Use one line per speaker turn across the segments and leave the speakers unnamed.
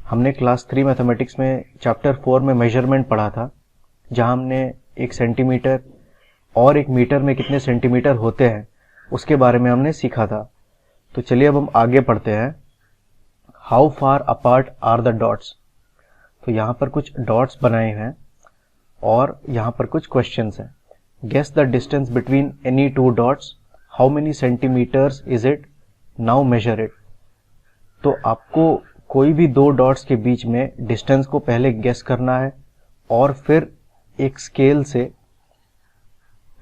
हमने class 3 mathematics में chapter 4 में मेजरमेंट पढ़ा था, जहां हमने एक सेंटीमीटर और एक मीटर में कितने सेंटीमीटर होते हैं उसके बारे में हमने सीखा था। तो चलिए अब हम आगे पढ़ते हैं। How far apart are the dots. तो यहाँ पर कुछ डॉट्स बनाए हैं और यहाँ पर कुछ क्वेश्चंस हैं। Guess the distance between any two dots, how many centimetres is it, now measure it. तो आपको कोई भी दो डॉट्स के बीच में डिस्टेंस को पहले गेस करना है और फिर एक स्केल से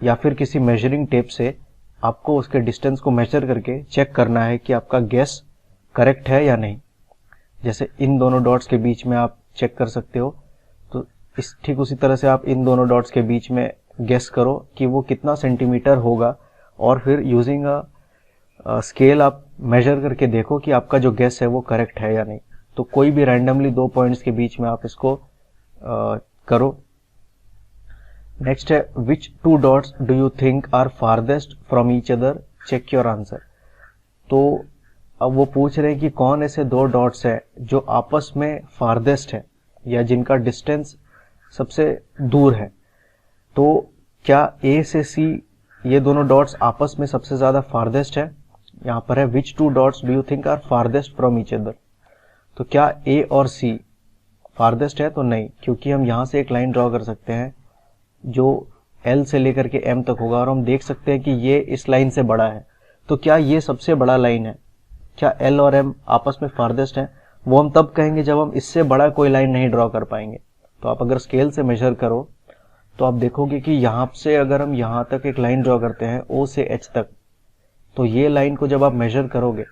या फिर किसी मेजरिंग टेप से आपको उसके डिस्टेंस को मेजर करके चेक करना है कि आपका गेस करेक्ट है या नहीं। जैसे इन दोनों डॉट्स के बीच में आप चेक कर सकते हो, तो इस ठीक उसी तरह से आप इन दोनों डॉट्स के बीच में गेस करो कि वो कितना सेंटीमीटर होगा और फिर यूजिंग स्केल आप मेजर करके देखो कि आपका जो गेस है वो करेक्ट है या नहीं। तो कोई भी रैंडमली दो पॉइंट्स के बीच में आप इसको करो। नेक्स्ट है which two dots do you think are farthest from each other, check your answer. तो अब वो पूछ रहे हैं कि कौन ऐसे दो डॉट्स है जो आपस में फारदेस्ट है या जिनका डिस्टेंस सबसे दूर है। तो क्या ए से सी ये दोनों डॉट्स आपस में सबसे ज्यादा फारदेस्ट है। यहाँ पर है which two dots do you think are farthest from each other. तो क्या ए और सी फारदेस्ट है, तो नहीं, क्योंकि हम यहाँ से एक लाइन ड्रॉ कर सकते हैं जो एल से लेकर के एम तक होगा और हम देख सकते हैं कि ये इस लाइन से बड़ा है। तो क्या ये सबसे बड़ा लाइन है, क्या एल और एम आपस में फारदेस्ट है, वो हम तब कहेंगे जब हम इससे बड़ा कोई लाइन नहीं ड्रॉ कर पाएंगे। तो आप अगर स्केल से मेजर करो तो आप देखोगे कि यहाँ से अगर हम यहाँ तक एक लाइन ड्रॉ करते हैं ओ से एच तक, तो ये लाइन को जब आप मेजर करोगे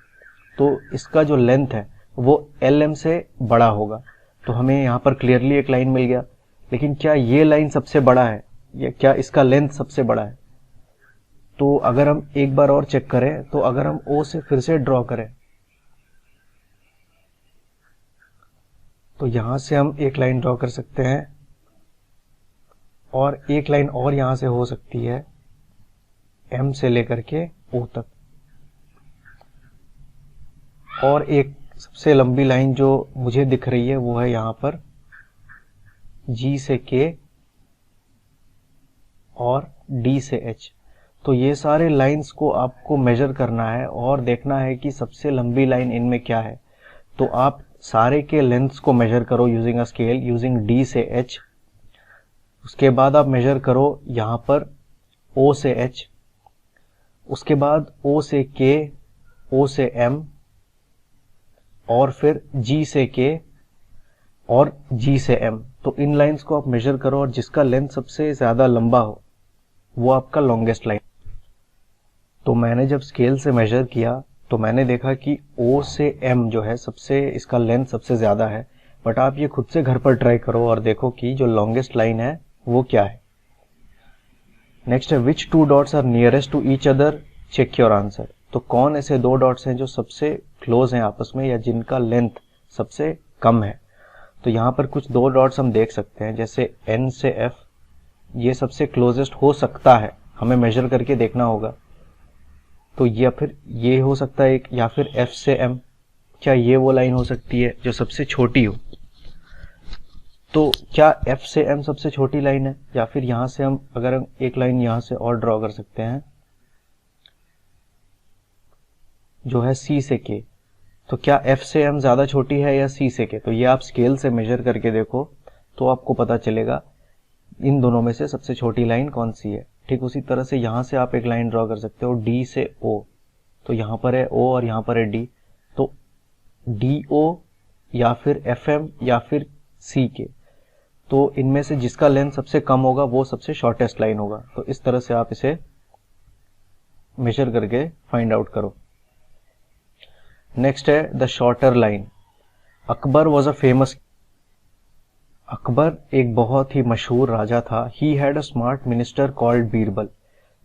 तो इसका जो लेंथ है वो एल एम से बड़ा होगा। तो हमें यहाँ पर क्लियरली एक लाइन मिल गया। लेकिन क्या ये लाइन सबसे बड़ा है या क्या इसका लेंथ सबसे बड़ा है। तो अगर हम एक बार और चेक करें, तो अगर हम ओ से फिर से ड्रॉ करें तो यहां से हम एक लाइन ड्रॉ कर सकते हैं और एक लाइन और यहां से हो सकती है एम से लेकर के ओ तक, और एक सबसे लंबी लाइन जो मुझे दिख रही है वो है यहां पर जी से के और डी से एच। तो ये सारे लाइंस को आपको मेजर करना है और देखना है कि सबसे लंबी लाइन इनमें क्या है। तो आप सारे के लेंथ्स को मेजर करो using a scale, using D से एच। उसके बाद आप मेजर करो यहां पर ओ से एच, उसके बाद ओ से के, ओ से एम, और फिर जी से के और जी से एम। तो इन लाइंस को आप मेजर करो और जिसका लेंथ सबसे ज्यादा लंबा हो वो आपका लॉन्गेस्ट लाइन। तो मैंने जब स्केल से मेजर किया तो मैंने देखा कि ओ से एम जो है सबसे इसका लेंथ सबसे ज्यादा है। बट आप ये खुद से घर पर ट्राई करो और देखो कि जो लॉन्गेस्ट लाइन है वो क्या है। नेक्स्ट है which two dots are nearest to each other, check your answer. तो कौन ऐसे दो डॉट्स हैं जो सबसे क्लोज हैं आपस में या जिनका लेंथ सबसे कम है। तो यहाँ पर कुछ दो डॉट्स हम देख सकते हैं, जैसे एन से एफ, ये सबसे क्लोजेस्ट हो सकता है, हमें मेजर करके देखना होगा। तो या फिर ये हो सकता है एक, या फिर एफ से एम, क्या ये वो लाइन हो सकती है जो सबसे छोटी हो। तो क्या एफ से एम सबसे छोटी लाइन है, या फिर यहां से हम अगर हम एक लाइन यहां से और ड्रॉ कर सकते हैं जो है सी से के। तो क्या एफ से एम ज्यादा छोटी है या सी से के। तो ये आप स्केल से मेजर करके देखो तो आपको पता चलेगा इन दोनों में से सबसे छोटी लाइन कौन सी है। ठीक उसी तरह से यहां से आप एक लाइन ड्रॉ कर सकते हो डी से ओ। तो यहां पर है ओ और यहां पर है डी, तो डी ओ या फिर एफ एम या फिर सी के। तो इनमें से जिसका लेंथ सबसे कम होगा वो सबसे शॉर्टेस्ट लाइन होगा। तो इस तरह से आप इसे मेजर करके फाइंड आउट करो। नेक्स्ट है the shorter line. Akbar was a famous. Akbar एक बहुत ही मशहूर राजा था। He had a smart minister called Birbal.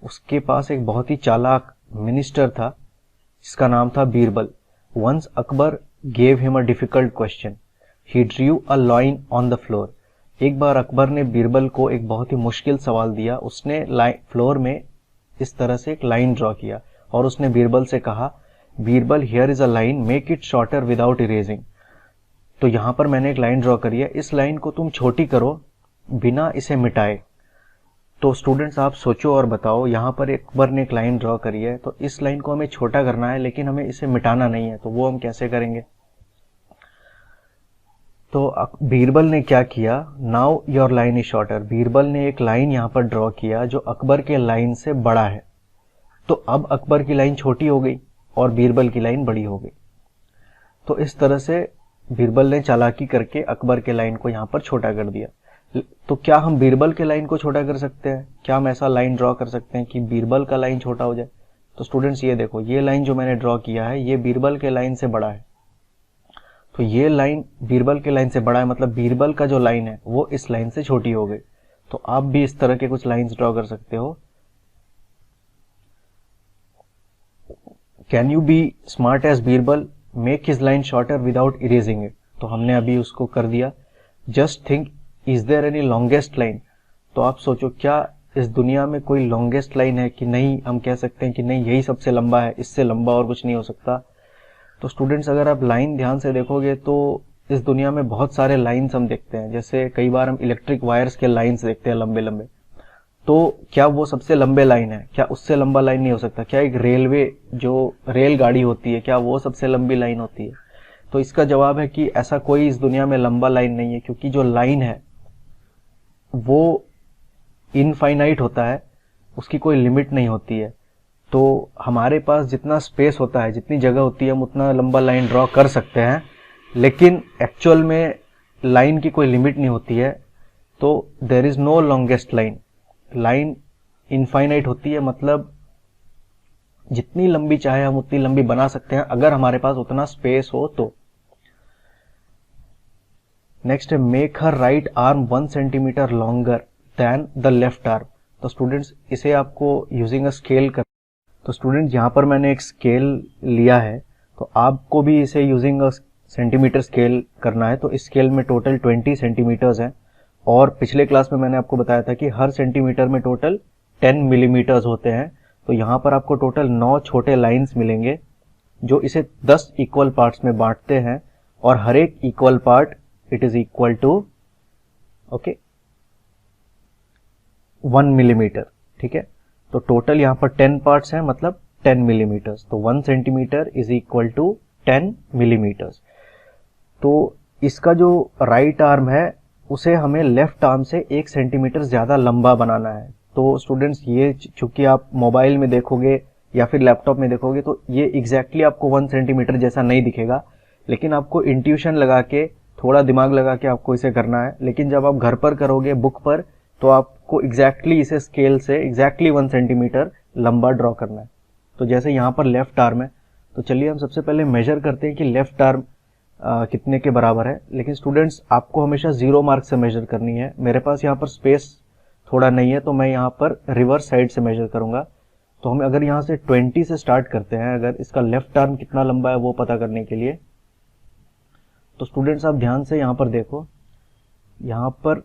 उसके पास एक बहुत ही चालाक मिनिस्टर था जिसका नाम था Birbal. Once Akbar gave him a difficult question, he drew a line on the floor. एक बार अकबर ने बीरबल को एक बहुत ही मुश्किल सवाल दिया। उसने फ्लोर में इस तरह से एक लाइन ड्रॉ किया और उसने बीरबल से कहा, Birbal here is a line, make it shorter without erasing. तो यहाँ पर मैंने एक लाइन ड्रॉ करी है, इस लाइन को तुम छोटी करो बिना इसे मिटाए। तो स्टूडेंट्स आप सोचो और बताओ, यहाँ पर अकबर ने एक लाइन ड्रॉ करी है, तो इस लाइन को हमें छोटा करना है लेकिन हमें इसे मिटाना नहीं है, तो वो हम कैसे करेंगे? तो बीरबल ने क्या किया, now your line is shorter. Birbal ने एक लाइन यहाँ पर ड्रॉ किया जो अकबर के लाइन से बड़ा है। तो अब अकबर की लाइन छोटी हो गई और बीरबल की लाइन बड़ी हो गई। तो इस तरह से बीरबल ने चालाकी करके अकबर के लाइन को यहाँ पर छोटा कर दिया। तो क्या हम बीरबल के लाइन को छोटा कर सकते हैं? क्या हम ऐसा लाइन ड्रॉ कर सकते हैं कि बीरबल का लाइन छोटा हो जाए? तो स्टूडेंट्स ये देखो, ये लाइन जो मैंने ड्रॉ किया है ये बीरबल के लाइन से बड़ा है। तो ये लाइन बीरबल के लाइन से बड़ा है, मतलब बीरबल का जो लाइन है वो इस लाइन से छोटी हो गई। तो आप भी इस तरह के कुछ लाइंस ड्रॉ कर सकते हो। Can you be smart as Birbal, make his line shorter without erasing it. तो हमने अभी उसको कर दिया। Just think, is there any longest line. तो आप सोचो, क्या इस दुनिया में कोई लॉन्गेस्ट लाइन है कि नहीं? हम कह सकते हैं कि नहीं, यही सबसे लंबा है, इससे लंबा और कुछ नहीं हो सकता। तो स्टूडेंट्स अगर आप लाइन ध्यान से देखोगे तो इस दुनिया में बहुत सारे लाइंस हम देखते हैं। जैसे कई बार हम इलेक्ट्रिक वायर्स के लाइंस देखते हैं लंबे लंबे। तो क्या वो सबसे लंबे लाइन है? क्या उससे लंबा लाइन नहीं हो सकता? क्या एक रेलवे जो रेलगाड़ी होती है, क्या वो सबसे लंबी लाइन होती है? तो इसका जवाब है कि ऐसा कोई इस दुनिया में लंबा लाइन नहीं है, क्योंकि जो लाइन है वो इनफाइनाइट होता है, उसकी कोई लिमिट नहीं होती है। तो हमारे पास जितना स्पेस होता है, जितनी जगह होती है, हम उतना लंबा लाइन ड्रॉ कर सकते हैं, लेकिन एक्चुअल में लाइन की कोई लिमिट नहीं होती है। तो there is no longest line. Line infinite होती है, मतलब जितनी लंबी चाहे हम उतनी लंबी बना सकते हैं अगर हमारे पास उतना स्पेस हो तो। नेक्स्ट है, make her right arm 1 centimetre longer than the left arm. तो स्टूडेंट्स इसे आपको यूजिंग अ स्केल कर, तो स्टूडेंट यहाँ पर मैंने एक स्केल लिया है, तो आपको भी इसे यूजिंग अ सेंटीमीटर स्केल करना है। तो इस स्केल में टोटल 20 सेंटीमीटर्स हैं, और पिछले क्लास में मैंने आपको बताया था कि हर सेंटीमीटर में टोटल 10 मिलीमीटर्स होते हैं। तो यहाँ पर आपको टोटल 9 छोटे लाइंस मिलेंगे जो इसे 10 इक्वल पार्ट्स में बांटते हैं, और हर एक equal part it is equal to 1 millimetre. ठीक है, तो टोटल यहाँ पर 10 पार्ट्स हैं, मतलब 10 मिलीमीटर्स। तो 1 centimetre is equal to 10 millimetres. तो इसका जो राइट आर्म है उसे हमें लेफ्ट आर्म से 1 सेंटीमीटर ज्यादा लंबा बनाना है। तो स्टूडेंट्स ये चूंकि आप मोबाइल में देखोगे या फिर लैपटॉप में देखोगे तो ये एग्जैक्टली आपको 1 सेंटीमीटर जैसा नहीं दिखेगा, लेकिन आपको इंट्यूशन लगा के, थोड़ा दिमाग लगा के आपको इसे करना है। लेकिन जब आप घर पर करोगे बुक पर, तो आपको एग्जैक्टली इसे स्केल से एग्जैक्टली 1 सेंटीमीटर लंबा ड्रॉ करना है। तो जैसे यहाँ पर लेफ्ट आर्म है, तो चलिए हम सबसे पहले मेजर करते हैं कि लेफ्ट आर्म कितने के बराबर है। लेकिन स्टूडेंट्स आपको हमेशा 0 मार्क से मेजर करनी है। मेरे पास यहाँ पर स्पेस थोड़ा नहीं है, तो मैं यहाँ पर रिवर्स साइड से मेजर करूंगा। तो हम अगर यहाँ से 20 से स्टार्ट करते हैं, अगर इसका लेफ्ट आर्म कितना लंबा है वो पता करने के लिए, तो स्टूडेंट्स आप ध्यान से यहाँ पर देखो, यहाँ पर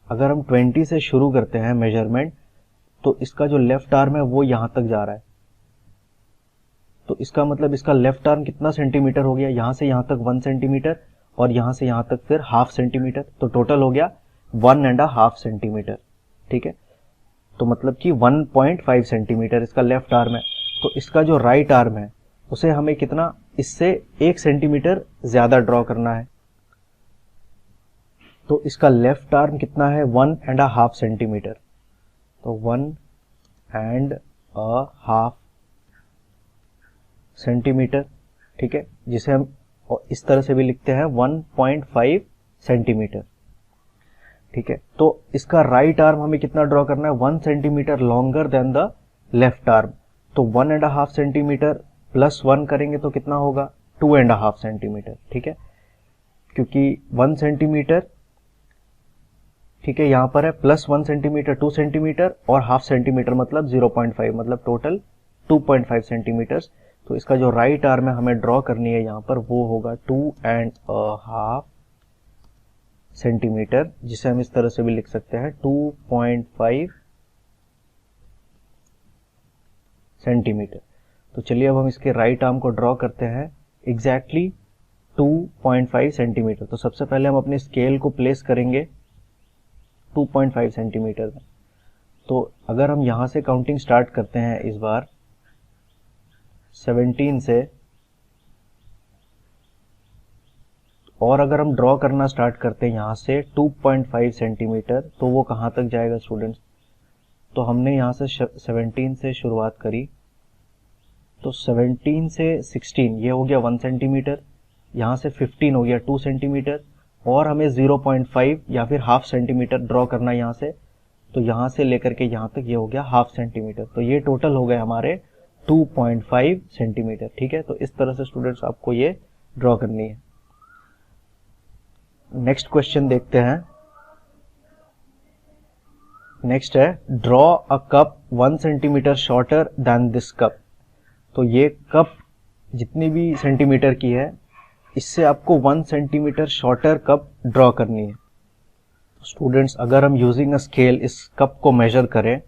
अगर हम 20 से शुरू करते हैं मेजरमेंट, तो इसका जो लेफ्ट आर्म है वो यहां तक जा रहा है। तो इसका मतलब इसका लेफ्ट आर्म कितना सेंटीमीटर हो गया? यहां से यहां तक 1 सेंटीमीटर, और यहां से यहां तक फिर हाफ सेंटीमीटर। तो टोटल हो गया 1.5 सेंटीमीटर। ठीक है, तो मतलब कि 1.5 सेंटीमीटर इसका लेफ्ट आर्म है। तो इसका जो राइट आर्म है उसे हमें कितना, इससे 1 सेंटीमीटर ज्यादा ड्रॉ करना है। तो इसका लेफ्ट आर्म कितना है? 1.5 सेंटीमीटर। तो 1.5 सेंटीमीटर। ठीक है, जिसे हम इस तरह से भी लिखते हैं 1.5 सेंटीमीटर। ठीक है, तो इसका राइट आर्म हमें कितना ड्रॉ करना है? 1 centimetre longer than the left arm. तो 1.5 सेंटीमीटर प्लस 1 करेंगे तो कितना होगा? 2.5 सेंटीमीटर। ठीक है, क्योंकि 1 सेंटीमीटर, ठीक है, यहां पर है प्लस 1 सेंटीमीटर 2 सेंटीमीटर और हाफ सेंटीमीटर मतलब 0.5, मतलब टोटल 2.5 सेंटीमीटर। तो इसका जो राइट आर्म है हमें ड्रॉ करनी है यहां पर, वो होगा 2.5 सेंटीमीटर, जिसे हम इस तरह से भी लिख सकते हैं 2.5 सेंटीमीटर। तो चलिए अब हम इसके राइट आर्म को ड्रॉ करते हैं एग्जैक्टली 2.5 सेंटीमीटर। तो सबसे पहले हम अपने स्केल को प्लेस करेंगे 2.5 सेंटीमीटर में। तो अगर हम यहाँ से काउंटिंग स्टार्ट करते हैं इस बार 17 से, और अगर हम ड्रॉ करना स्टार्ट करते हैं यहाँ से 2.5 सेंटीमीटर, तो वो कहाँ तक जाएगा स्टूडेंट्स? तो हमने यहाँ से 17 से शुरुआत करी, तो 17 से 16 ये हो गया 1 सेंटीमीटर, यहाँ से 15 हो गया 2 सेंटीमीटर, और हमें 0.5 या फिर हाफ सेंटीमीटर ड्रॉ करना यहाँ से, तो यहाँ से लेकर के यहाँ तक ये हो गया हाफ सेंटीमीटर। तो ये टोटल हो गए हमारे 2.5 सेंटीमीटर। ठीक है, तो इस तरह से स्टूडेंट्स आपको ये ड्रॉ करनी है। नेक्स्ट क्वेश्चन देखते हैं। नेक्स्ट है draw a cup 1 centimetre shorter than this cup. तो ये कप जितनी भी सेंटीमीटर की है, इससे आपको 1 सेंटीमीटर शॉर्टर कप ड्रॉ करनी है। स्टूडेंट्स अगर हम यूजिंग अ स्केल इस कप को मेजर करें,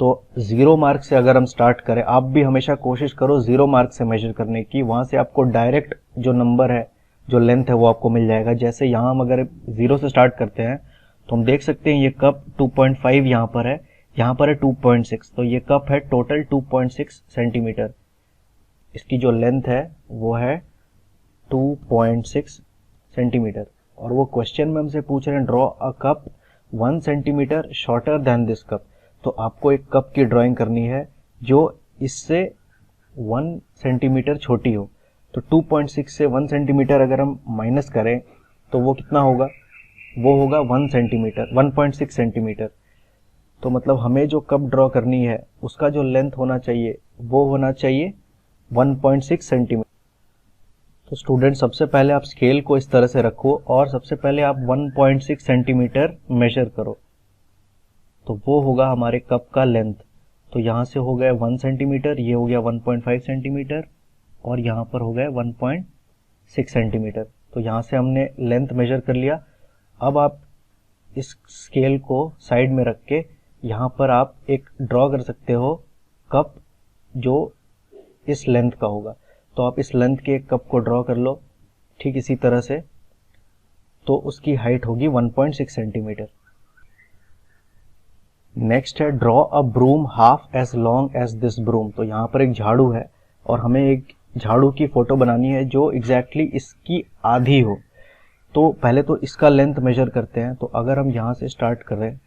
तो 0 मार्क से अगर हम स्टार्ट करें, आप भी हमेशा कोशिश करो 0 मार्क से मेजर करने की, वहां से आपको डायरेक्ट जो नंबर है, जो लेंथ है, वो आपको मिल जाएगा। जैसे यहाँ हम अगर 0 से स्टार्ट करते हैं तो हम देख सकते हैं ये कप 2.5 यहाँ पर है 2.6, तो ये कप है टोटल 2.6 सेंटीमीटर। इसकी जो लेंथ है वो है 2.6 सेंटीमीटर, और वो क्वेश्चन में हमसे पूछ रहे हैं draw a cup 1 centimetre shorter than this cup. तो आपको एक कप की ड्राइंग करनी है जो इससे 1 सेंटीमीटर छोटी हो। तो 2.6 से 1 सेंटीमीटर अगर हम माइनस करें तो वो कितना होगा? वो होगा 1 सेंटीमीटर, 1.6 सेंटीमीटर। तो मतलब हमें जो कप ड्रॉ करनी है उसका जो लेंथ होना चाहिए वो होना चाहिए 1.6 सेंटीमीटर। तो स्टूडेंट सबसे पहले आप स्केल को इस तरह से रखो और सबसे पहले आप 1.6 सेंटीमीटर मेजर करो, तो वो होगा हमारे कप का लेंथ। तो यहाँ से हो गया 1 सेंटीमीटर, ये हो गया 1.5 सेंटीमीटर, और यहाँ पर हो गया 1.6 सेंटीमीटर। तो यहाँ से हमने लेंथ मेजर कर लिया। अब आप इस स्केल को साइड में रख के यहाँ पर आप एक ड्रॉ कर सकते हो कप जो इस लेंथ का होगा। तो आप इस लेंथ के एक कप को ड्रॉ कर लो ठीक इसी तरह से, तो उसकी हाइट होगी 1.6 सेंटीमीटर। नेक्स्ट है draw a broom half as long as this broom. तो यहाँ पर एक झाड़ू है और हमें एक झाड़ू की फोटो बनानी है जो एग्जैक्टली इसकी आधी हो। तो पहले तो इसका लेंथ मेजर करते हैं। तो अगर हम यहाँ से स्टार्ट करें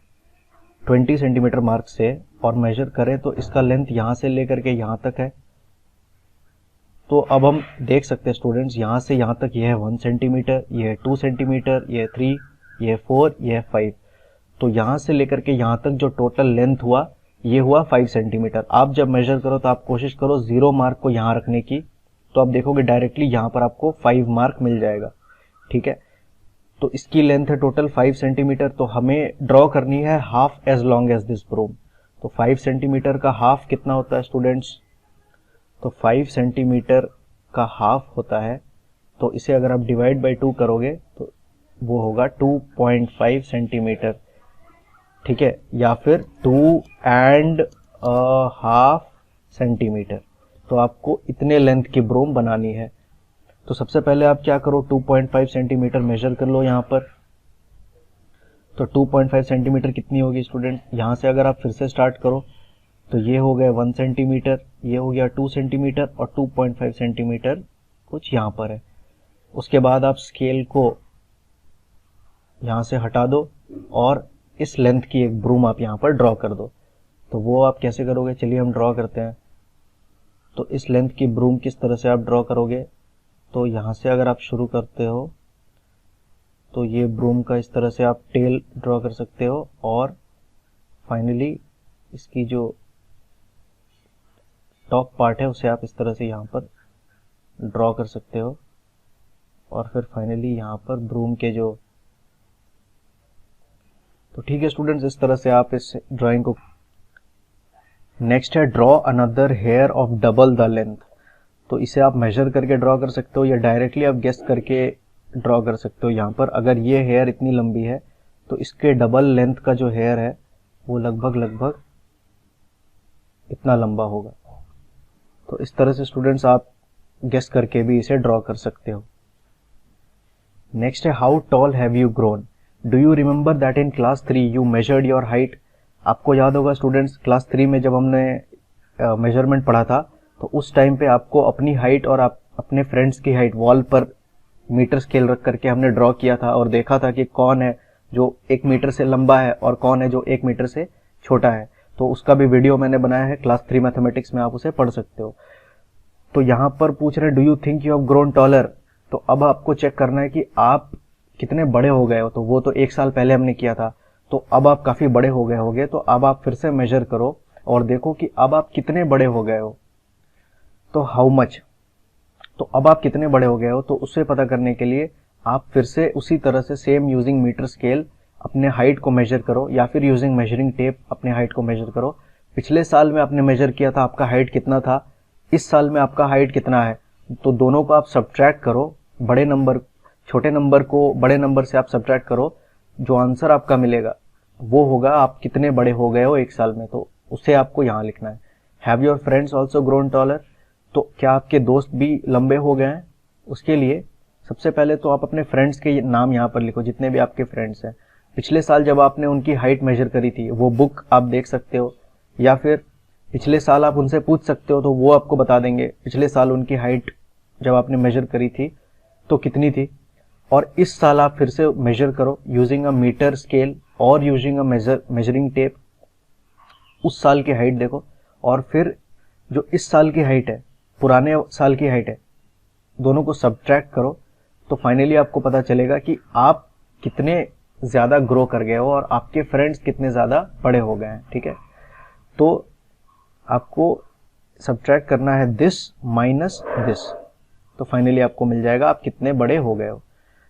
20 सेंटीमीटर मार्क से और मेजर करें तो इसका लेंथ यहाँ से लेकर के यहाँ तक है। तो अब हम देख सकते हैं स्टूडेंट्स, यहाँ से यहाँ तक यह है 1 सेंटीमीटर, यह है 2 सेंटीमीटर, यह है 3, यह है 4, यह है 5। तो यहाँ से लेकर के यहाँ तक जो टोटल लेंथ हुआ ये हुआ 5 सेंटीमीटर। आप जब मेजर करो तो आप कोशिश करो 0 मार्क को यहाँ रखने की, तो आप देखोगे डायरेक्टली यहाँ पर आपको 5 मार्क मिल जाएगा। ठीक है, तो इसकी लेंथ है टोटल 5 सेंटीमीटर। तो हमें ड्रॉ करनी है half as long as this broom. तो 5 सेंटीमीटर का हाफ कितना होता है स्टूडेंट्स? तो 5 सेंटीमीटर का हाफ होता है, तो इसे अगर आप डिवाइड बाई 2 करोगे तो वो होगा 2.5 सेंटीमीटर। ठीक है, या फिर 2.5 सेंटीमीटर। तो आपको इतने लेंथ की ब्रूम बनानी है। तो सबसे पहले आप क्या करो, 2.5 सेंटीमीटर मेजर कर लो यहाँ पर। तो 2.5 सेंटीमीटर कितनी होगी स्टूडेंट? यहाँ से अगर आप फिर से स्टार्ट करो तो ये हो गया 1 सेंटीमीटर, ये हो गया 2 सेंटीमीटर, और 2.5 सेंटीमीटर कुछ यहाँ पर है। उसके बाद आप स्केल को यहाँ से हटा दो और इस लेंथ की एक ब्रूम आप यहाँ पर ड्रॉ कर दो। तो वो आप कैसे करोगे, चलिए हम ड्रॉ करते हैं। तो इस लेंथ की ब्रूम किस तरह से आप ड्रॉ करोगे? तो यहाँ से अगर आप शुरू करते हो तो ये ब्रूम का इस तरह से आप टेल ड्रॉ कर सकते हो, और फाइनली इसकी जो टॉप पार्ट है उसे आप इस तरह से यहाँ पर ड्रॉ कर सकते हो, और फिर फाइनली यहाँ पर ब्रूम के जो, तो ठीक है स्टूडेंट्स, इस तरह से आप इस ड्राइंग को। नेक्स्ट है draw another hair of double the length. तो इसे आप मेजर करके ड्रॉ कर सकते हो या डायरेक्टली आप गेस करके ड्रॉ कर सकते हो। यहाँ पर अगर ये हेयर इतनी लंबी है तो इसके डबल लेंथ का जो हेयर है वो लगभग इतना लंबा होगा। तो इस तरह से स्टूडेंट्स आप गेस करके भी इसे ड्रॉ कर सकते हो। नेक्स्ट है how tall have you grown. Do you remember that in class 3 you measured your height. आपको याद होगा स्टूडेंट्स, क्लास 3 में जब हमने मेजरमेंट पढ़ा था तो उस टाइम पे आपको अपनी हाइट और आप अपने फ्रेंड्स की हाइट वॉल पर मीटर स्केल रख करके हमने ड्रॉ किया था और देखा था कि कौन है जो 1 मीटर से लंबा है और कौन है जो 1 मीटर से छोटा है। तो उसका भी वीडियो मैंने बनाया है क्लास 3 मैथमेटिक्स में, आप उसे पढ़ सकते हो। तो यहाँ पर पूछ रहे do you think you have grown taller. तो अब आपको चेक करना है कि आप कितने बड़े हो गए हो। तो वो तो 1 साल पहले हमने किया था, तो अब आप काफी बड़े हो गए होगे। तो अब आप फिर से मेजर करो और देखो कि अब आप कितने बड़े हो गए हो। तो हाउ मच, तो अब आप कितने बड़े हो गए हो, तो उससे पता करने के लिए आप फिर से उसी तरह से सेम यूजिंग मीटर स्केल अपने हाइट को मेजर करो या फिर यूजिंग मेजरिंग टेप अपने हाइट को मेजर करो। पिछले साल में आपने मेजर किया था, आपका हाइट कितना था, इस साल में आपका हाइट कितना है। तो दोनों को आप सब्ट्रैक्ट करो, बड़े नंबर छोटे नंबर को बड़े नंबर से आप सब्ट्रैक्ट करो, जो आंसर आपका मिलेगा वो होगा आप कितने बड़े हो गए हो 1 साल में। तो उसे आपको यहाँ लिखना है। Have your friends also grown taller. तो क्या आपके दोस्त भी लंबे हो गए हैं। उसके लिए सबसे पहले तो आप अपने फ्रेंड्स के नाम यहाँ पर लिखो, जितने भी आपके फ्रेंड्स हैं। पिछले साल जब आपने उनकी हाइट मेजर करी थी वो बुक आप देख सकते हो, या फिर पिछले साल आप उनसे पूछ सकते हो, तो वो आपको बता देंगे पिछले साल उनकी हाइट जब आपने मेजर करी थी तो कितनी थी। और इस साल आप फिर से मेजर करो यूजिंग अ मीटर स्केल और यूजिंग अ मेजरिंग टेप। उस साल की हाइट देखो और फिर जो इस साल की हाइट है पुराने साल की हाइट है, दोनों को सब्ट्रैक्ट करो। तो फाइनली आपको पता चलेगा कि आप कितने ज्यादा ग्रो कर गए हो और आपके फ्रेंड्स कितने ज्यादा बड़े हो गए हैं। ठीक है, तो आपको सब्ट्रैक्ट करना है दिस माइनस दिस। तो फाइनली आपको मिल जाएगा आप कितने बड़े हो गए हो।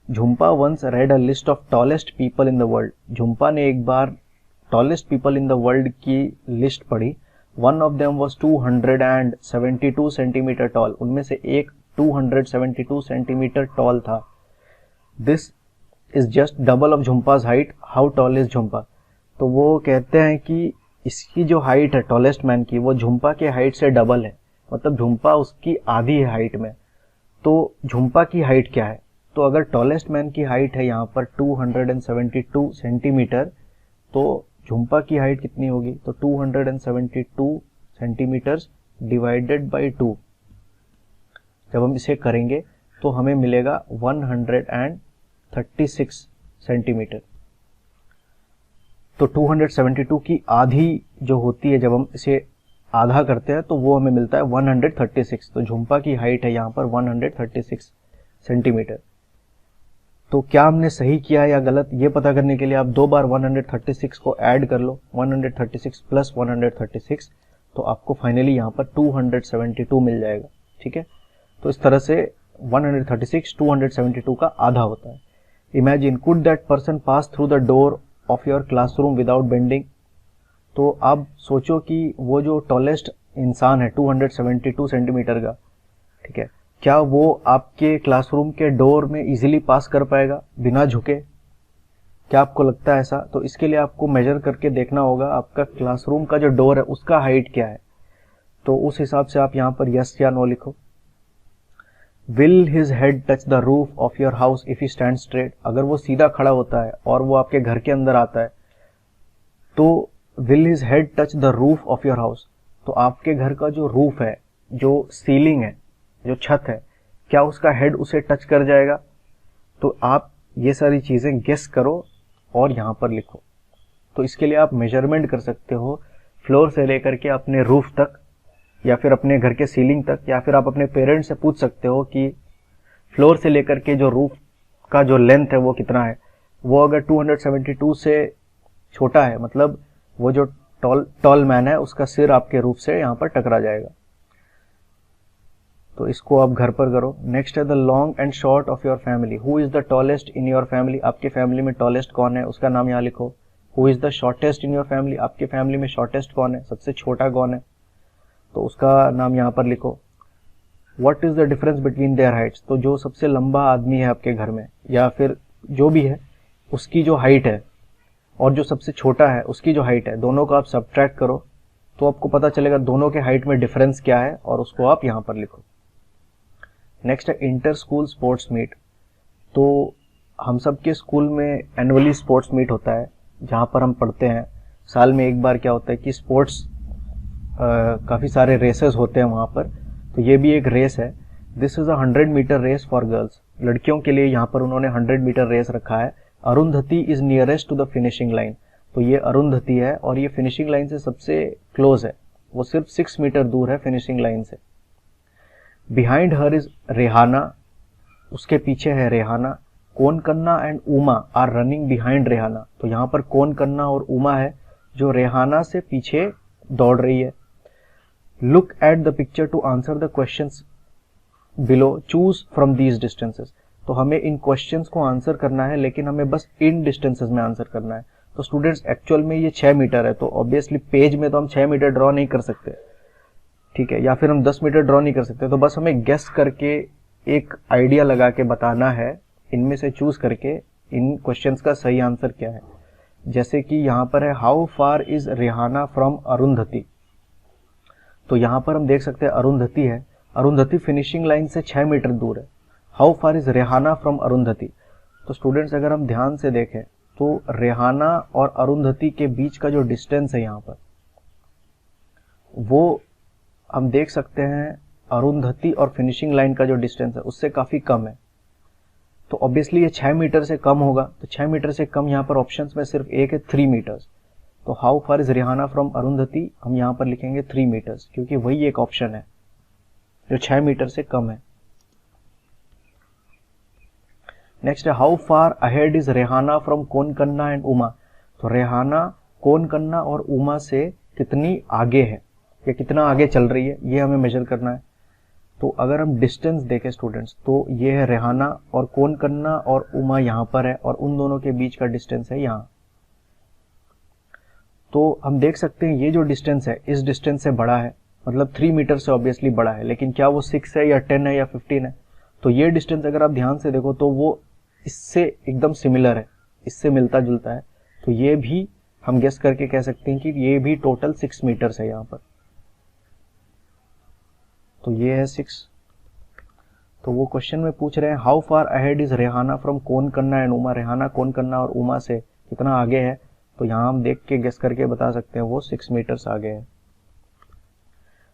Jhumpa once read a list of tallest people in the world. Jhumpa ने एक बार tallest people in the world की लिस्ट पढ़ी। One of them was 272 centimetre tall. उनमें से एक 272 सेंटीमीटर टॉल था। This is just double of Jhumpa's height. How tall is Jhumpa. तो वो कहते हैं कि इसकी जो हाइट है टॉलेस्ट मैन की, वो झुम्पा के हाइट से डबल है, मतलब झुम्पा उसकी आधी है हाइट में। तो झुम्पा की हाइट क्या है, तो अगर टॉलेस्ट मैन की हाइट है यहाँ पर 272 सेंटीमीटर, तो झुम्पा की हाइट कितनी होगी, तो 272 सेंटीमीटर्स डिवाइडेड बाई 2। जब हम इसे करेंगे तो हमें मिलेगा 136 सेंटीमीटर। तो 272 की आधी जो होती है, जब हम इसे आधा करते हैं तो वो हमें मिलता है 136। तो झुम्पा की हाइट है यहाँ पर 136 सेंटीमीटर। तो क्या हमने सही किया या गलत, ये पता करने के लिए आप 2 बार 136 को ऐड कर लो, 136 प्लस 136, तो आपको फाइनली यहाँ पर 272 मिल जाएगा। ठीक है, तो इस तरह से 136 272 का आधा होता है। Imagine could that person pass through the door of your classroom without bending. तो आप सोचो कि वो जो टॉलेस्ट इंसान है 272 सेंटीमीटर का, ठीक है, क्या वो आपके क्लासरूम के डोर में इजीली पास कर पाएगा बिना झुके। क्या आपको लगता है ऐसा? तो इसके लिए आपको मेजर करके देखना होगा आपका क्लासरूम का जो डोर है उसका हाइट क्या है। तो उस हिसाब से आप यहाँ पर यस या नो लिखो। Will his head touch the roof of your house if he stand straight. अगर वो सीधा खड़ा होता है और वो आपके घर के अंदर आता है, तो will his head touch the roof of your house. तो आपके घर का जो रूफ है, जो सीलिंग है, जो छत है, क्या उसका हेड उसे टच कर जाएगा। तो आप ये सारी चीजें गेस करो और यहां पर लिखो। तो इसके लिए आप मेजरमेंट कर सकते हो फ्लोर से लेकर के अपने रूफ तक, या फिर अपने घर के सीलिंग तक, या फिर आप अपने पेरेंट्स से पूछ सकते हो कि फ्लोर से लेकर के जो रूफ का जो लेंथ है वो कितना है। वो अगर 272 से छोटा है, मतलब वो जो टॉल मैन है उसका सिर आपके रूफ से यहाँ पर टकरा जाएगा। तो इसको आप घर पर करो। नेक्स्ट है the long and short of your family. Who is the tallest in your family. आपके फैमिली में टॉलेस्ट कौन है उसका नाम यहाँ लिखो। Who is the shortest in your family. आपके फैमिली में शॉर्टेस्ट कौन है, सबसे छोटा कौन है, तो उसका नाम यहाँ पर लिखो। What is the difference between their Heights. तो जो सबसे लंबा आदमी है आपके घर में या फिर जो भी है उसकी जो हाइट है और जो सबसे छोटा है उसकी जो हाइट है, दोनों को आप सब्ट्रैक्ट करो तो आपको पता चलेगा दोनों के हाइट में डिफरेंस क्या है, और उसको आप यहाँ पर लिखो। नेक्स्ट है इंटर स्कूल स्पोर्ट्स मीट। तो हम सब के स्कूल में एनुअली स्पोर्ट्स मीट होता है, जहाँ पर हम पढ़ते हैं। साल में एक बार क्या होता है कि स्पोर्ट्स काफ़ी सारे रेसेस होते हैं वहाँ पर, तो ये भी एक रेस है। This is 100 metre race for girls. लड़कियों के लिए यहाँ पर उन्होंने 100 मीटर रेस रखा है। Arundhati is nearest to the finishing line. तो ये अरुंधति है और ये फिनिशिंग लाइन से सबसे क्लोज है, वो सिर्फ 6 मीटर दूर है फिनिशिंग लाइन से। बिहाइंड हर इज रेहाना, उसके पीछे है Rehana. Konkona and Uma are running behind Rehana. तो यहाँ पर कोनकन्ना और उमा है जो रेहाना से पीछे दौड़ रही है। Look at the picture to answer the questions below, choose from these distances. तो हमें इन क्वेश्चंस को आंसर करना है, लेकिन हमें बस इन डिस्टेंसेस में आंसर करना है। तो स्टूडेंट्स एक्चुअल में ये 6 मीटर है, तो ऑब्वियसली पेज में तो हम 6 मीटर ड्रॉ नहीं कर सकते, ठीक है, या फिर हम 10 मीटर ड्रॉ नहीं कर सकते। तो बस हमें गेस करके एक आइडिया लगा के बताना है, इनमें से चूज करके इन क्वेश्चंस का सही आंसर क्या है। जैसे कि यहाँ पर है how far is Rehana from Arundhati. तो यहाँ पर हम देख सकते हैं अरुंधति है, अरुंधति फिनिशिंग लाइन से 6 मीटर दूर है। How far is Rehana from Arundhati. तो स्टूडेंट्स अगर हम ध्यान से देखें तो रेहाना और अरुंधति के बीच का जो डिस्टेंस है यहाँ पर, वो हम देख सकते हैं अरुंधति और फिनिशिंग लाइन का जो डिस्टेंस है उससे काफी कम है। तो ऑब्वियसली ये 6 मीटर से कम होगा। तो 6 मीटर से कम यहाँ पर ऑप्शंस में सिर्फ एक है, 3 मीटर्स। तो how far is Rehana from Arundhati, हम यहाँ पर लिखेंगे 3 मीटर्स, क्योंकि वही एक ऑप्शन है जो 6 मीटर से कम है। नेक्स्ट है how far ahead is Rehana from Konkona and Uma. तो रेहाना कोनकन्ना और उमा से कितनी आगे है या कितना आगे चल रही है, ये हमें मेजर करना है। तो अगर हम डिस्टेंस देखें स्टूडेंट्स, तो ये है रेहाना और कोनकन्ना और उमा यहाँ पर है, और उन दोनों के बीच का डिस्टेंस है यहाँ। तो हम देख सकते हैं ये जो डिस्टेंस है इस डिस्टेंस से बड़ा है, मतलब 3 मीटर से ऑब्वियसली बड़ा है, लेकिन क्या वो 6 है या 10 है या 15 है। तो ये डिस्टेंस अगर आप ध्यान से देखो तो वो इससे एकदम सिमिलर है, इससे मिलता जुलता है। तो ये भी हम गेस करके कह सकते हैं कि ये भी टोटल 6 मीटर्स है यहाँ पर। तो ये है 6। तो वो क्वेश्चन में पूछ रहे हैं how far ahead is Rehana from Konkona and Uma. Rehana Konkona और उमा से कितना आगे है, तो यहाँ हम देख के गेस करके बता सकते हैं वो 6 मीटर्स आगे है।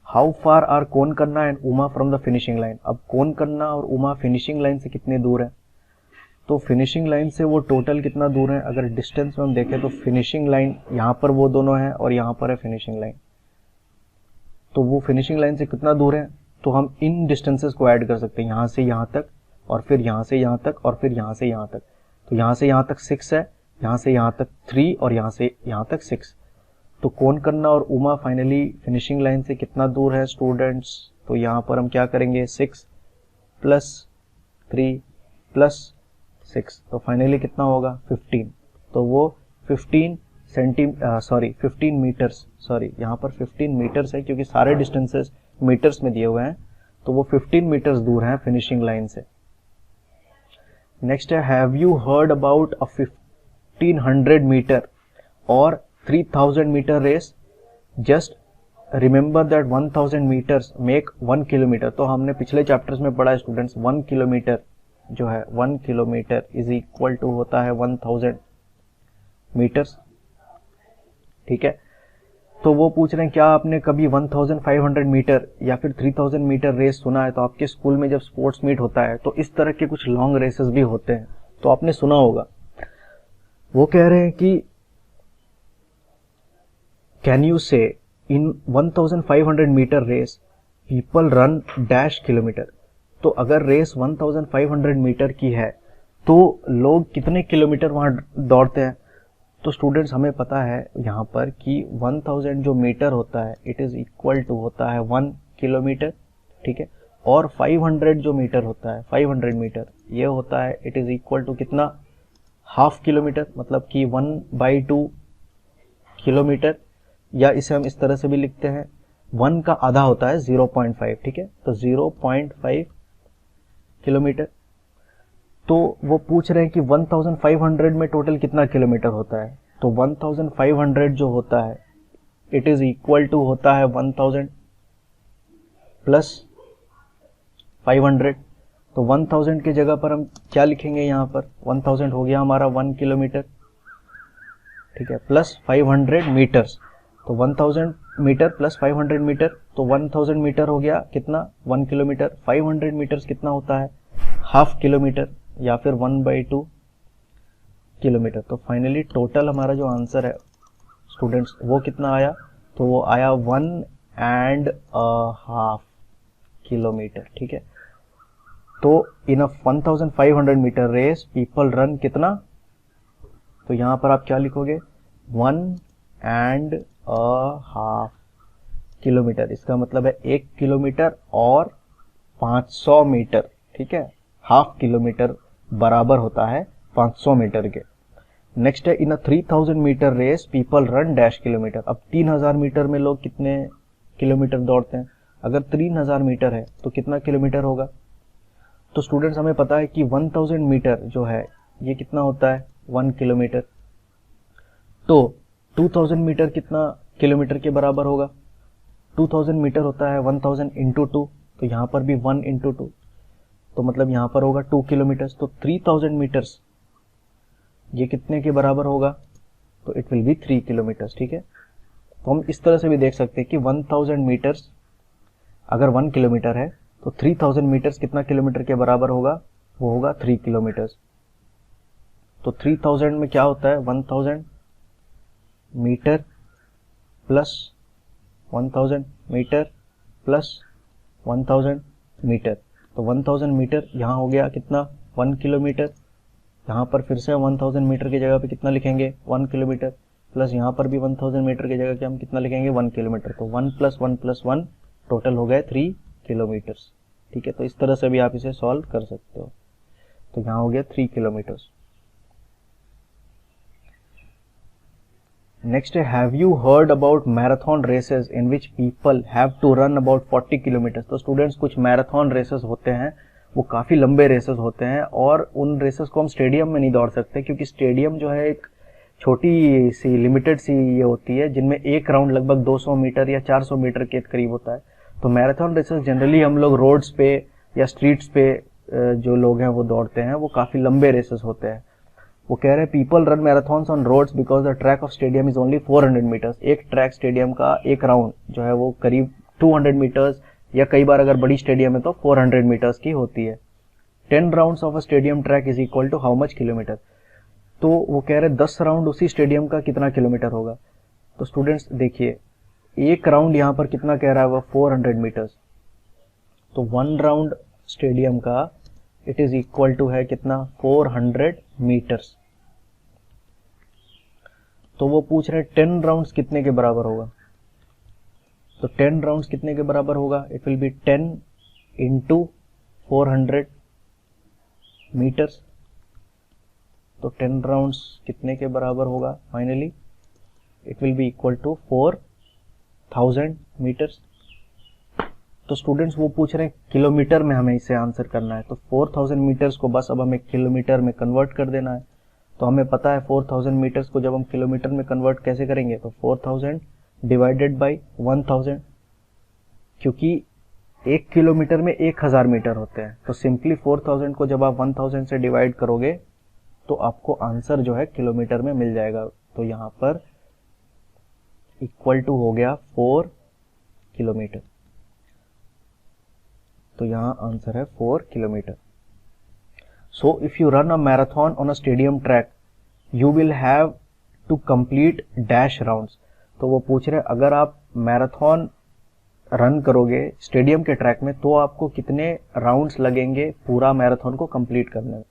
How far are Konkona and Uma from the finishing line. अब कोनकन्ना और उमा फिनिशिंग लाइन से कितने दूर है, तो फिनिशिंग लाइन से वो टोटल कितना दूर है। अगर डिस्टेंस में हम देखें तो फिनिशिंग लाइन यहाँ पर वो दोनों है और यहाँ पर है फिनिशिंग लाइन। तो वो फिनिशिंग लाइन से कितना दूर है, तो हम इन डिस्टेंसेस को ऐड कर सकते हैं, यहाँ से यहाँ तक और फिर यहाँ से यहाँ तक और फिर यहाँ से यहाँ तक। तो यहाँ से यहाँ तक 6 है, यहाँ से यहाँ तक 3 और यहाँ से यहाँ तक 6। तो कोनकन्ना और उमा फाइनली फिनिशिंग लाइन से कितना दूर है स्टूडेंट्स, तो यहाँ पर हम क्या करेंगे 6 + 3 + 6, तो फाइनली कितना होगा 15। तो वो 15 मीटर्स, सॉरी यहाँ पर 15 मीटर्स है, क्योंकि सारे डिस्टेंसेस मीटर्स में दिए हुए हैं। तो वो 15 मीटर्स दूर हैं फिनिशिंग लाइन से। नेक्स्ट है have you heard about a 1500 metre और 3000 metre race, just remember that 1000 metres make 1 kilometre. तो हमने पिछले चैप्टर्स में पढ़ा है स्टूडेंट्स, 1 किलोमीटर जो है 1 किलोमीटर इज इक्वल टू होता है 1000 मीटर्स, ठीक है। तो वो पूछ रहे हैं क्या आपने कभी 1500 मीटर या फिर 3000 मीटर रेस सुना है। तो आपके स्कूल में जब स्पोर्ट्स मीट होता है तो इस तरह के कुछ लॉन्ग रेसेस भी होते हैं, तो आपने सुना होगा। वो कह रहे हैं कि can you say in 1500 metre race people run dash kilometre. तो अगर रेस 1500 मीटर की है तो लोग कितने किलोमीटर वहां दौड़ते हैं। तो स्टूडेंट्स हमें पता है यहाँ पर कि 1000 जो मीटर होता है इट इज इक्वल टू होता है 1 किलोमीटर, ठीक है। और 500 जो मीटर होता है 500 मीटर ये होता है इट इज इक्वल टू कितना, हाफ किलोमीटर, मतलब कि 1/2 किलोमीटर, या इसे हम इस तरह से भी लिखते हैं 1 का आधा होता है 0.5, ठीक है। तो 0.5 किलोमीटर। तो वो पूछ रहे हैं कि 1500 में टोटल कितना किलोमीटर होता है। तो 1500 जो होता है इट इज इक्वल टू होता है 1000 + 500। तो 1000 की जगह पर हम क्या लिखेंगे, यहाँ पर 1000 हो गया हमारा 1 किलोमीटर, ठीक है, प्लस 500 मीटर्स। तो 1000 मीटर प्लस 500 मीटर, तो 1000 मीटर हो गया कितना, 1 किलोमीटर। 500 मीटर्स कितना होता है, हाफ किलोमीटर या फिर 1/2 किलोमीटर। तो फाइनली टोटल हमारा जो आंसर है स्टूडेंट्स वो कितना आया, तो वो आया 1.5 किलोमीटर, ठीक है। तो इन अ 1500 मीटर रेस पीपल रन कितना, तो यहां पर आप क्या लिखोगे, 1.5 किलोमीटर। इसका मतलब है 1 किलोमीटर और 500 मीटर, ठीक है। हाफ किलोमीटर बराबर होता है 500 मीटर के। नेक्स्ट है in a 3000 metre race people run dash kilometre. अब 3000 मीटर में लोग कितने किलोमीटर दौड़ते हैं, अगर 3000 मीटर है तो कितना किलोमीटर होगा। तो स्टूडेंट्स हमें पता है कि 1000 मीटर जो है ये कितना होता है, 1 किलोमीटर। तो 2000 मीटर कितना किलोमीटर के बराबर होगा, 2000 मीटर होता है 1000 इंटू 2, तो यहाँ पर भी 1 इंटू 2, तो मतलब यहाँ पर होगा 2 किलोमीटर। तो 3000 मीटर्स ये कितने के बराबर होगा, तो इट विल बी 3 किलोमीटर्स, ठीक है। तो हम इस तरह से भी देख सकते हैं कि 1000 मीटर्स अगर 1 किलोमीटर है तो 3000 मीटर्स कितना किलोमीटर के बराबर होगा, वो होगा 3 किलोमीटर्स। तो 3000 में क्या होता है, 1000 metre plus 1000 metre plus 1000 metre. तो 1000 मीटर यहाँ हो गया कितना, 1 किलोमीटर। यहाँ पर फिर से 1000 मीटर की जगह पे कितना लिखेंगे, 1 किलोमीटर, प्लस यहाँ पर भी 1000 मीटर की जगह के हम कितना लिखेंगे, 1 किलोमीटर। तो 1 + 1 + 1 टोटल हो गए 3 किलोमीटर्स, ठीक है। तो इस तरह से भी आप इसे सॉल्व कर सकते हो। तो यहाँ हो गया 3 किलोमीटर्स। नेक्स्ट है, have you heard about marathon races in which people have to run about 40 kilometres. तो स्टूडेंट्स कुछ मैराथन रेसेस होते हैं, वो काफ़ी लंबे रेसेस होते हैं, और उन रेसेस को हम स्टेडियम में नहीं दौड़ सकते, क्योंकि स्टेडियम जो है एक छोटी सी लिमिटेड सी ये होती है, जिनमें एक राउंड लगभग 200 मीटर या 400 मीटर के करीब होता है। तो मैराथन रेसेस जनरली हम लोग रोड्स पे या स्ट्रीट्स पे जो लोग हैं वो दौड़ते हैं, वो काफ़ी लंबे रेसेस होते हैं। वो कह रहे हैं people run marathons on roads because the track of stadium is only 400 metres. एक ट्रैक स्टेडियम का एक राउंड जो है वो करीब 200 मीटर्स, या कई बार अगर बड़ी स्टेडियम है तो 400 मीटर्स की होती है। 10 rounds of a stadium track is equal to how much kilometre. तो वो कह रहे 10 राउंड उसी स्टेडियम का कितना किलोमीटर होगा। तो स्टूडेंट्स देखिए, एक राउंड यहाँ पर कितना कह रहा है, वह 400 मीटर्स। तो 1 राउंड स्टेडियम का इट इज इक्वल टू है कितना, 400 मीटर्स। तो वो पूछ रहे 10 राउंड्स कितने के बराबर होगा। तो 10 राउंड्स कितने के बराबर होगा, it will be 10 into 400 metres. तो 10 राउंड्स कितने के बराबर होगा, finally it will be equal to 4000 metres. तो स्टूडेंट्स वो पूछ रहे हैं किलोमीटर में हमें इसे आंसर करना है। तो 4000 मीटर्स को बस अब हमें किलोमीटर में कन्वर्ट कर देना है। तो हमें पता है 4000 मीटर्स को जब हम किलोमीटर में कन्वर्ट कैसे करेंगे, तो 4000 डिवाइडेड बाई 1000, क्योंकि 1 किलोमीटर में 1000 मीटर होते हैं। तो सिंपली 4000 को जब आप 1000 से डिवाइड करोगे तो आपको आंसर जो है किलोमीटर में मिल जाएगा। तो यहाँ पर इक्वल टू हो गया 4 किलोमीटर। तो यहाँ आंसर है 4 kilometre. So if you run a marathon on a stadium track, you will have to complete dash rounds. तो वो पूछ रहे अगर आप मैराथन रन करोगे स्टेडियम के ट्रैक में तो आपको कितने राउंड्स लगेंगे पूरा मैराथन को कंप्लीट करने में।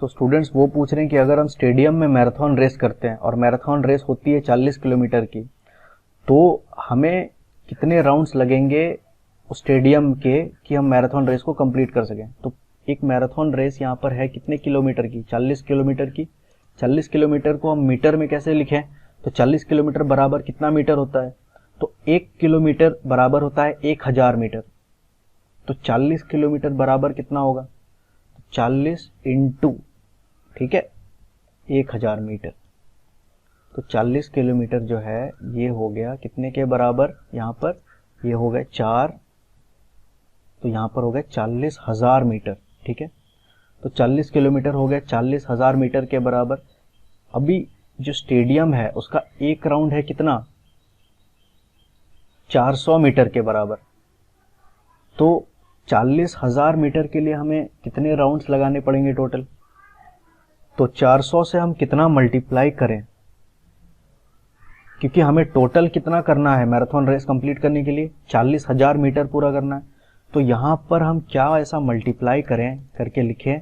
तो स्टूडेंट्स वो पूछ रहे हैं कि अगर हम स्टेडियम में मैराथन रेस करते हैं और मैराथन रेस होती है 40 किलोमीटर की, तो हमें कितने राउंड्स लगेंगे उस स्टेडियम के कि हम मैराथन रेस को कंप्लीट कर सकें। तो एक मैराथन रेस यहाँ पर है कितने किलोमीटर की, 40 किलोमीटर की। 40 किलोमीटर को हम मीटर में कैसे लिखें, तो 40 किलोमीटर बराबर कितना मीटर होता है, तो 1 किलोमीटर बराबर होता है 1000 मीटर। तो 40 किलोमीटर बराबर कितना होगा, 40 इंटू, ठीक है, 1000 मीटर। तो 40 किलोमीटर जो है ये हो गया कितने के बराबर, यहाँ पर ये हो गया 4 तो यहाँ पर हो गए 40,000 मीटर। ठीक है, तो 40 किलोमीटर हो गए 40,000 मीटर के बराबर। अभी जो स्टेडियम है उसका एक राउंड है कितना, 400 मीटर के बराबर। तो 40,000 मीटर के लिए हमें कितने राउंड्स लगाने पड़ेंगे टोटल, तो 400 से हम कितना मल्टीप्लाई करें, क्योंकि हमें टोटल कितना करना है मैराथन रेस कंप्लीट करने के लिए, 40,000 मीटर पूरा करना है। तो यहाँ पर हम क्या ऐसा मल्टीप्लाई करें करके लिखें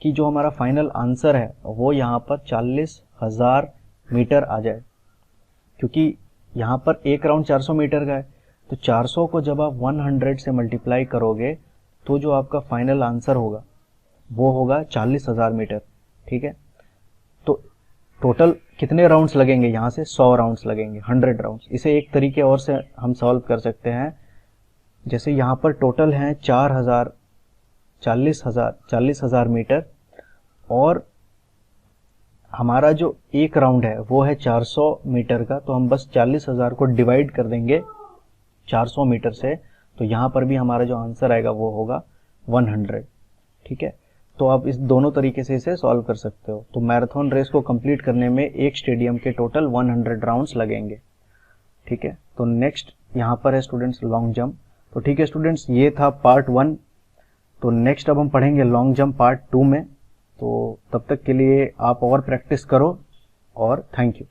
कि जो हमारा फाइनल आंसर है वो यहाँ पर 40,000 मीटर आ जाए, क्योंकि यहाँ पर एक राउंड 400 मीटर का है। तो 400 को जब आप 100 से मल्टीप्लाई करोगे तो जो आपका फाइनल आंसर होगा वो होगा 40,000 मीटर। ठीक है, तो टोटल कितने राउंड्स लगेंगे, यहाँ से 100 राउंड्स लगेंगे, 100 राउंड्स। इसे एक तरीके और से हम सॉल्व कर सकते हैं, जैसे यहाँ पर टोटल हैं 40,000 मीटर, और हमारा जो एक राउंड है वो है 400 मीटर का, तो हम बस 40,000 को डिवाइड कर देंगे 400 मीटर से, तो यहाँ पर भी हमारा जो आंसर आएगा वो होगा 100। ठीक है, तो आप इस दोनों तरीके से इसे सॉल्व कर सकते हो। तो मैराथन रेस को कंप्लीट करने में एक स्टेडियम के टोटल 100 राउंड्स लगेंगे। ठीक है, तो नेक्स्ट यहाँ पर है स्टूडेंट्स लॉन्ग जंप। तो ठीक है स्टूडेंट्स, ये था पार्ट 1। तो नेक्स्ट अब हम पढ़ेंगे लॉन्ग जंप पार्ट 2 में। तो तब तक के लिए आप और प्रैक्टिस करो, और थैंक यू।